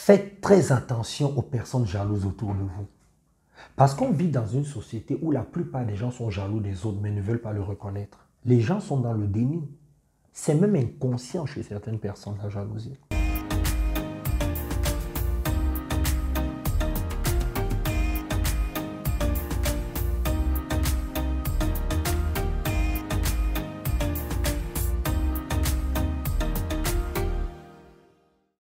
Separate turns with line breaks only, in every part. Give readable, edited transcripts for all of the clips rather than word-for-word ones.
Faites très attention aux personnes jalouses autour de vous. Parce qu'on vit dans une société où la plupart des gens sont jaloux des autres mais ne veulent pas le reconnaître. Les gens sont dans le déni. C'est même inconscient chez certaines personnes, la jalousie.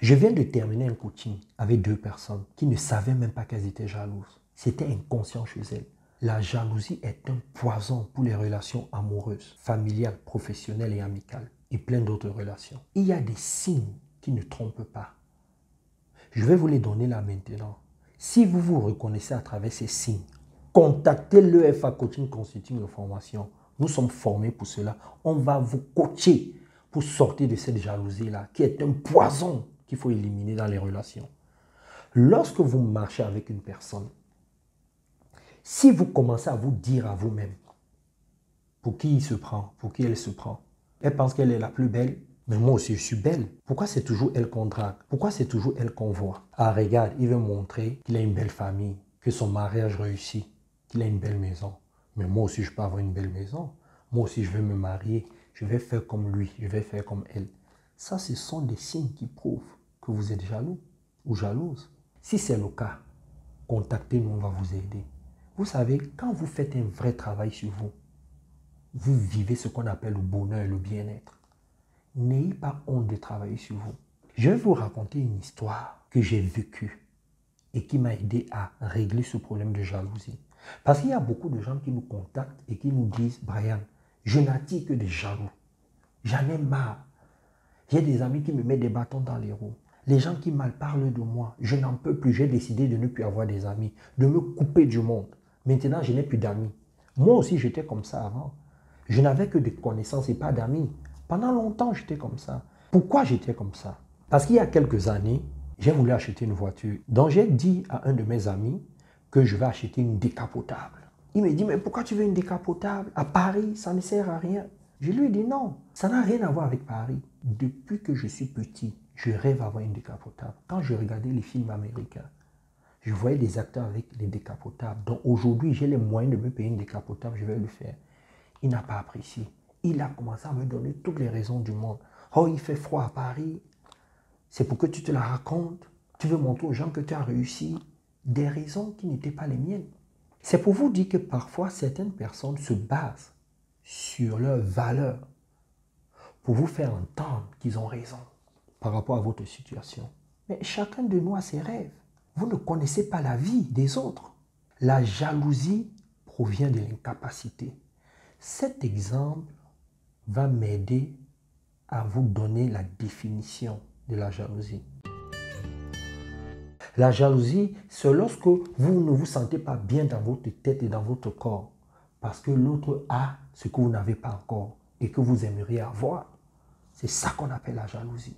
Je viens de terminer un coaching avec 2 personnes qui ne savaient même pas qu'elles étaient jalouses. C'était inconscient chez elles. La jalousie est un poison pour les relations amoureuses, familiales, professionnelles et amicales, et plein d'autres relations. Il y a des signes qui ne trompent pas. Je vais vous les donner là maintenant. Si vous vous reconnaissez à travers ces signes, contactez l'EFA Coaching Consulting de Formation. Nous sommes formés pour cela. On va vous coacher pour sortir de cette jalousie-là, qui est un poison qu'il faut éliminer dans les relations. Lorsque vous marchez avec une personne, si vous commencez à vous dire à vous-même, pour qui il se prend, pour qui elle se prend, elle pense qu'elle est la plus belle, mais moi aussi je suis belle. Pourquoi c'est toujours elle qu'on drague? Pourquoi c'est toujours elle qu'on voit? Ah regarde, il veut montrer qu'il a une belle famille, que son mariage réussit, qu'il a une belle maison. Mais moi aussi je peux avoir une belle maison. Moi aussi je vais me marier, je vais faire comme lui, je vais faire comme elle. Ça, ce sont des signes qui prouvent que vous êtes jaloux ou jalouse. Si c'est le cas, contactez-nous, on va vous aider. Vous savez, quand vous faites un vrai travail sur vous, vous vivez ce qu'on appelle le bonheur et le bien-être. N'ayez pas honte de travailler sur vous. Je vais vous raconter une histoire que j'ai vécue et qui m'a aidé à régler ce problème de jalousie. Parce qu'il y a beaucoup de gens qui nous contactent et qui nous disent « Brian, je n'attire que des jaloux. J'en ai marre. J'ai des amis qui me mettent des bâtons dans les roues. Les gens qui mal parlent de moi, je n'en peux plus. J'ai décidé de ne plus avoir des amis, de me couper du monde. Maintenant, je n'ai plus d'amis. » Moi aussi, j'étais comme ça avant. Je n'avais que des connaissances et pas d'amis. Pendant longtemps, j'étais comme ça. Pourquoi j'étais comme ça? Parce qu'il y a quelques années, j'ai voulu acheter une voiture. Donc, j'ai dit à un de mes amis que je vais acheter une décapotable. Il me dit, mais pourquoi tu veux une décapotable? À Paris, ça ne sert à rien. Je lui ai dit non, ça n'a rien à voir avec Paris. Depuis que je suis petit, je rêve d'avoir une décapotable. Quand je regardais les films américains, je voyais des acteurs avec des décapotables. Donc aujourd'hui, j'ai les moyens de me payer une décapotable, je vais le faire. Il n'a pas apprécié. Il a commencé à me donner toutes les raisons du monde. Oh, il fait froid à Paris. C'est pour que tu te la racontes. Tu veux montrer aux gens que tu as réussi. Des raisons qui n'étaient pas les miennes. C'est pour vous dire que parfois, certaines personnes se basent sur leurs valeurs pour vous faire entendre qu'ils ont raison par rapport à votre situation. Mais chacun de nous a ses rêves. Vous ne connaissez pas la vie des autres. La jalousie provient de l'incapacité. Cet exemple va m'aider à vous donner la définition de la jalousie. La jalousie, c'est lorsque vous ne vous sentez pas bien dans votre tête et dans votre corps parce que l'autre a ce que vous n'avez pas encore et que vous aimeriez avoir. C'est ça qu'on appelle la jalousie.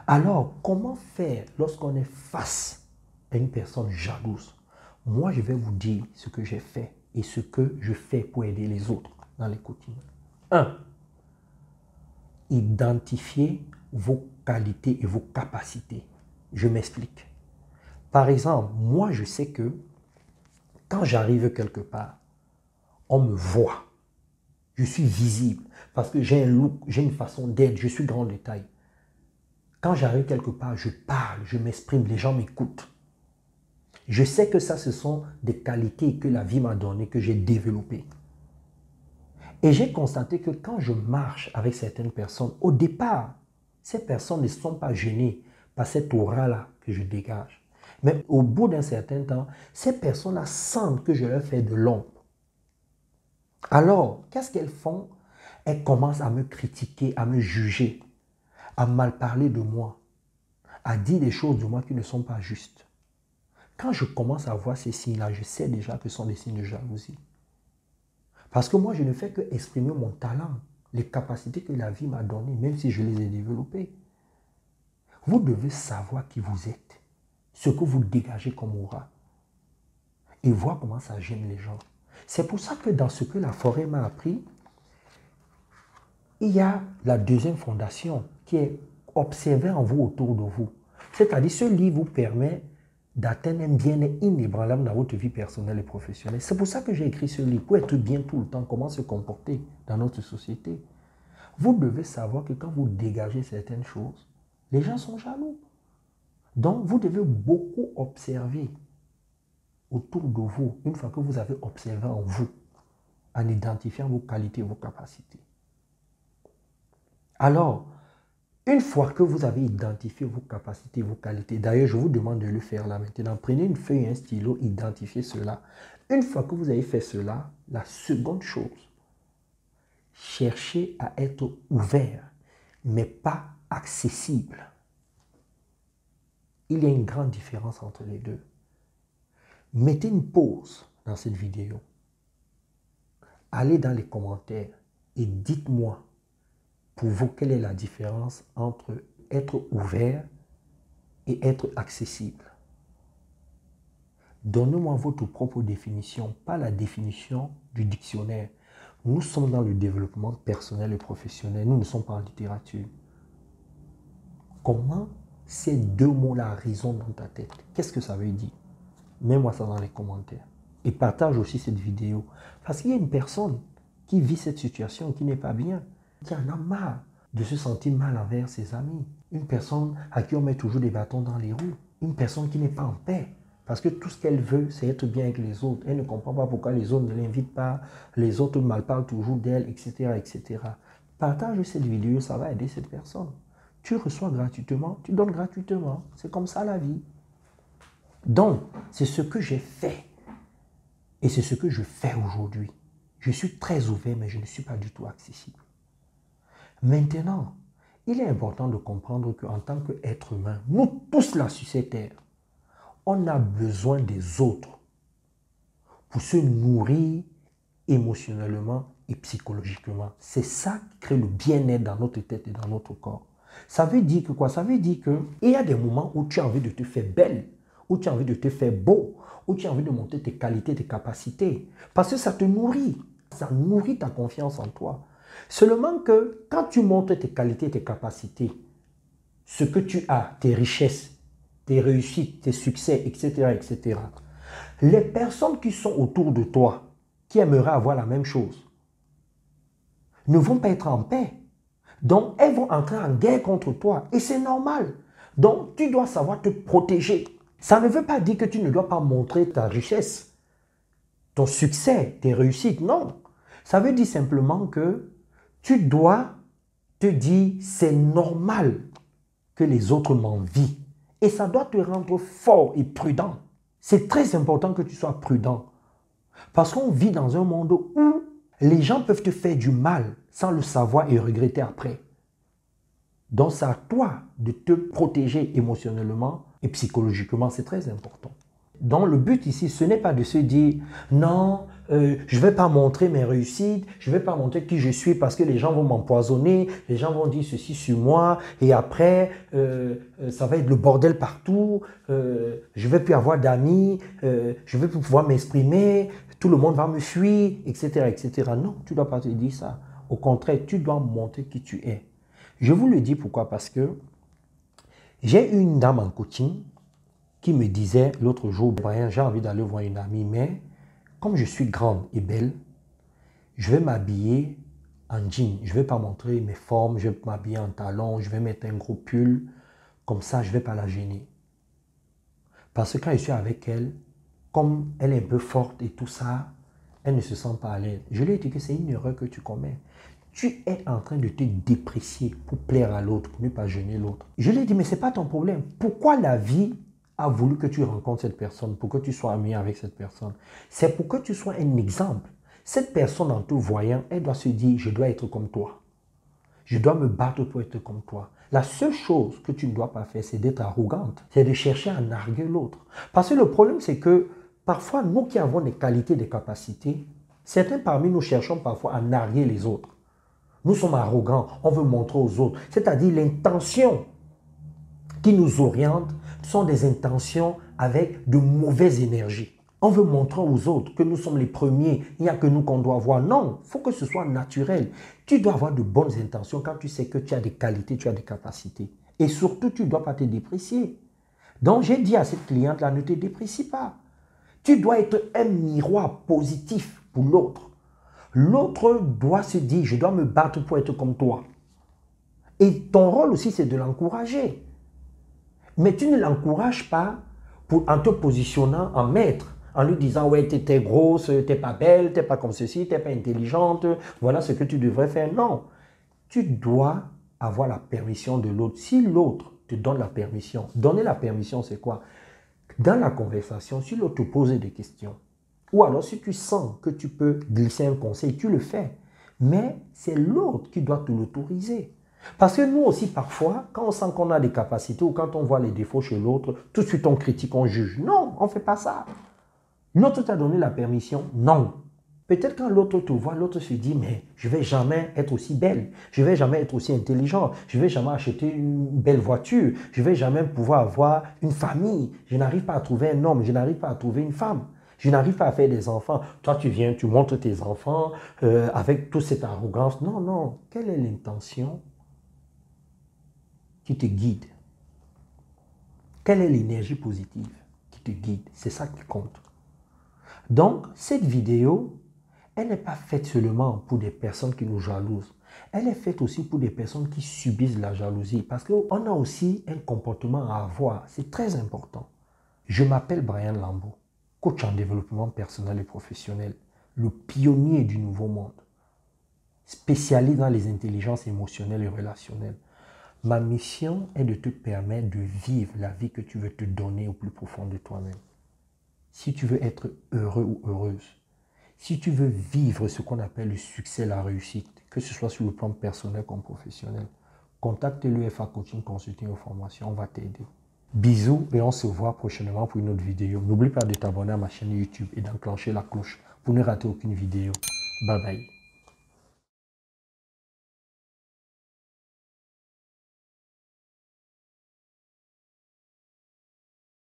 Alors, comment faire lorsqu'on est face à une personne jalouse? Moi, je vais vous dire ce que j'ai fait et ce que je fais pour aider les autres dans les coachings. 1. Identifiez vos qualités et vos capacités. Je m'explique. Par exemple, moi, je sais que quand j'arrive quelque part, on me voit. Je suis visible parce que j'ai un look, j'ai une façon d'être, je suis grand détail. Quand j'arrive quelque part, je parle, je m'exprime, les gens m'écoutent. Je sais que ça, ce sont des qualités que la vie m'a données, que j'ai développées. Et j'ai constaté que quand je marche avec certaines personnes, au départ, ces personnes ne sont pas gênées par cette aura-là que je dégage. Mais au bout d'un certain temps, ces personnes-là sentent que je leur fais de l'ombre. Alors, qu'est-ce qu'elles font? Elles commencent à me critiquer, à me juger, à mal parler de moi, à dire des choses de moi qui ne sont pas justes. Quand je commence à voir ces signes-là, je sais déjà que ce sont des signes de jalousie. Parce que moi, je ne fais que exprimer mon talent, les capacités que la vie m'a données, même si je les ai développées. Vous devez savoir qui vous êtes, ce que vous dégagez comme aura, et voir comment ça gêne les gens. C'est pour ça que dans ce que la forêt m'a appris, il y a la deuxième fondation qui est observer en vous autour de vous. C'est-à-dire, ce livre vous permet d'atteindre un bien-être inébranlable dans votre vie personnelle et professionnelle. C'est pour ça que j'ai écrit ce livre, pour être bien tout le temps, comment se comporter dans notre société. Vous devez savoir que quand vous dégagez certaines choses, les gens sont jaloux. Donc, vous devez beaucoup observer autour de vous, une fois que vous avez observé en vous, en identifiant vos qualités et vos capacités. Alors, une fois que vous avez identifié vos capacités, vos qualités, d'ailleurs, je vous demande de le faire là maintenant. Prenez une feuille et un stylo, identifiez cela. Une fois que vous avez fait cela, la seconde chose, cherchez à être ouvert, mais pas accessible. Il y a une grande différence entre les deux. Mettez une pause dans cette vidéo. Allez dans les commentaires et dites-moi pour vous quelle est la différence entre être ouvert et être accessible. Donnez-moi votre propre définition, pas la définition du dictionnaire. Nous sommes dans le développement personnel et professionnel, nous ne sommes pas en littérature. Comment ces deux mots-là résonnent dans ta tête? Qu'est-ce que ça veut dire? Mets-moi ça dans les commentaires. Et partage aussi cette vidéo. Parce qu'il y a une personne qui vit cette situation, qui n'est pas bien, qui en a marre de se sentir mal envers ses amis. Une personne à qui on met toujours des bâtons dans les roues. Une personne qui n'est pas en paix. Parce que tout ce qu'elle veut, c'est être bien avec les autres. Elle ne comprend pas pourquoi les autres ne l'invitent pas. Les autres mal parlent toujours d'elle, etc., etc. Partage cette vidéo, ça va aider cette personne. Tu reçois gratuitement, tu donnes gratuitement. C'est comme ça la vie. Donc, c'est ce que j'ai fait. Et c'est ce que je fais aujourd'hui. Je suis très ouvert, mais je ne suis pas du tout accessible. Maintenant, il est important de comprendre qu'en tant qu'être humain, nous tous là sur cette terre, on a besoin des autres pour se nourrir émotionnellement et psychologiquement. C'est ça qui crée le bien-être dans notre tête et dans notre corps. Ça veut dire que quoi? Ça veut dire qu'il y a des moments où tu as envie de te faire belle, où tu as envie de te faire beau, où tu as envie de monter tes qualités, tes capacités. Parce que ça te nourrit. Ça nourrit ta confiance en toi. Seulement que quand tu montres tes qualités, tes capacités, ce que tu as, tes richesses, tes réussites, tes succès, etc., etc., les personnes qui sont autour de toi, qui aimeraient avoir la même chose, ne vont pas être en paix. Donc, elles vont entrer en guerre contre toi. Et c'est normal. Donc, tu dois savoir te protéger. Ça ne veut pas dire que tu ne dois pas montrer ta richesse, ton succès, tes réussites. Non. Ça veut dire simplement que tu dois te dire, c'est normal que les autres m'envient. Et ça doit te rendre fort et prudent. C'est très important que tu sois prudent. Parce qu'on vit dans un monde où les gens peuvent te faire du mal sans le savoir et regretter après. Donc c'est à toi de te protéger émotionnellement et psychologiquement. C'est très important. Donc le but ici, ce n'est pas de se dire non, je ne vais pas montrer mes réussites, je ne vais pas montrer qui je suis parce que les gens vont m'empoisonner, les gens vont dire ceci sur moi et après ça va être le bordel partout, je ne vais plus avoir d'amis, je ne vais plus pouvoir m'exprimer, tout le monde va me fuir, etc., etc. Non, tu ne dois pas te dire ça. Au contraire, tu dois montrer qui tu es. Je vous le dis pourquoi? Parce que j'ai une dame en coaching qui me disait l'autre jour, Brian, j'ai envie d'aller voir une amie, mais comme je suis grande et belle, je vais m'habiller en jean. Je ne vais pas montrer mes formes, je vais m'habiller en talons, je vais mettre un gros pull. Comme ça, je ne vais pas la gêner. Parce que quand je suis avec elle, comme elle est un peu forte et tout ça, elle ne se sent pas à l'aise. Je lui ai dit que c'est une erreur que tu commets. Tu es en train de te déprécier pour plaire à l'autre, pour ne pas gêner l'autre. Je lui ai dit, mais ce n'est pas ton problème. Pourquoi la vie a voulu que tu rencontres cette personne, pour que tu sois ami avec cette personne? C'est pour que tu sois un exemple. Cette personne, en te voyant, elle doit se dire, je dois être comme toi. Je dois me battre pour être comme toi. La seule chose que tu ne dois pas faire, c'est d'être arrogante. C'est de chercher à narguer l'autre. Parce que le problème, c'est que parfois, nous qui avons des qualités, des capacités, certains parmi nous cherchons parfois à narguer les autres. Nous sommes arrogants, on veut montrer aux autres. C'est-à-dire l'intention qui nous oriente sont des intentions avec de mauvaises énergies. On veut montrer aux autres que nous sommes les premiers, il n'y a que nous qu'on doit voir. Non, il faut que ce soit naturel. Tu dois avoir de bonnes intentions quand tu sais que tu as des qualités, tu as des capacités. Et surtout, tu ne dois pas te déprécier. Donc, j'ai dit à cette cliente-là, ne te déprécie pas. Tu dois être un miroir positif pour l'autre. L'autre doit se dire, je dois me battre pour être comme toi. Et ton rôle aussi, c'est de l'encourager. Mais tu ne l'encourages pas en te positionnant en maître, en lui disant, ouais, t'es grosse, t'es pas belle, t'es pas comme ceci, t'es pas intelligente, voilà ce que tu devrais faire. Non, tu dois avoir la permission de l'autre. Si l'autre te donne la permission, donner la permission, c'est quoi? Dans la conversation, si l'autre te pose des questions, ou alors si tu sens que tu peux glisser un conseil, tu le fais. Mais c'est l'autre qui doit te l'autoriser. Parce que nous aussi, parfois, quand on sent qu'on a des capacités ou quand on voit les défauts chez l'autre, tout de suite on critique, on juge. Non, on ne fait pas ça. L'autre t'a donné la permission? Non. Peut-être quand l'autre te voit, l'autre se dit, mais je ne vais jamais être aussi belle, je ne vais jamais être aussi intelligent, je ne vais jamais acheter une belle voiture, je ne vais jamais pouvoir avoir une famille, je n'arrive pas à trouver un homme, je n'arrive pas à trouver une femme, je n'arrive pas à faire des enfants. Toi, tu viens, tu montres tes enfants avec toute cette arrogance. Non, non. Quelle est l'intention qui te guide? Quelle est l'énergie positive qui te guide? C'est ça qui compte. Donc, cette vidéo, elle n'est pas faite seulement pour des personnes qui nous jalousent. Elle est faite aussi pour des personnes qui subissent la jalousie. Parce qu'on a aussi un comportement à avoir. C'est très important. Je m'appelle Brian Lambeau, coach en développement personnel et professionnel, le pionnier du nouveau monde, spécialisé dans les intelligences émotionnelles et relationnelles. Ma mission est de te permettre de vivre la vie que tu veux te donner au plus profond de toi-même. Si tu veux être heureux ou heureuse, si tu veux vivre ce qu'on appelle le succès, la réussite, que ce soit sur le plan personnel comme professionnel, contacte l'UFA Coaching Consulting ou Formation, on va t'aider. Bisous et on se voit prochainement pour une autre vidéo. N'oublie pas de t'abonner à ma chaîne YouTube et d'enclencher la cloche pour ne rater aucune vidéo. Bye bye.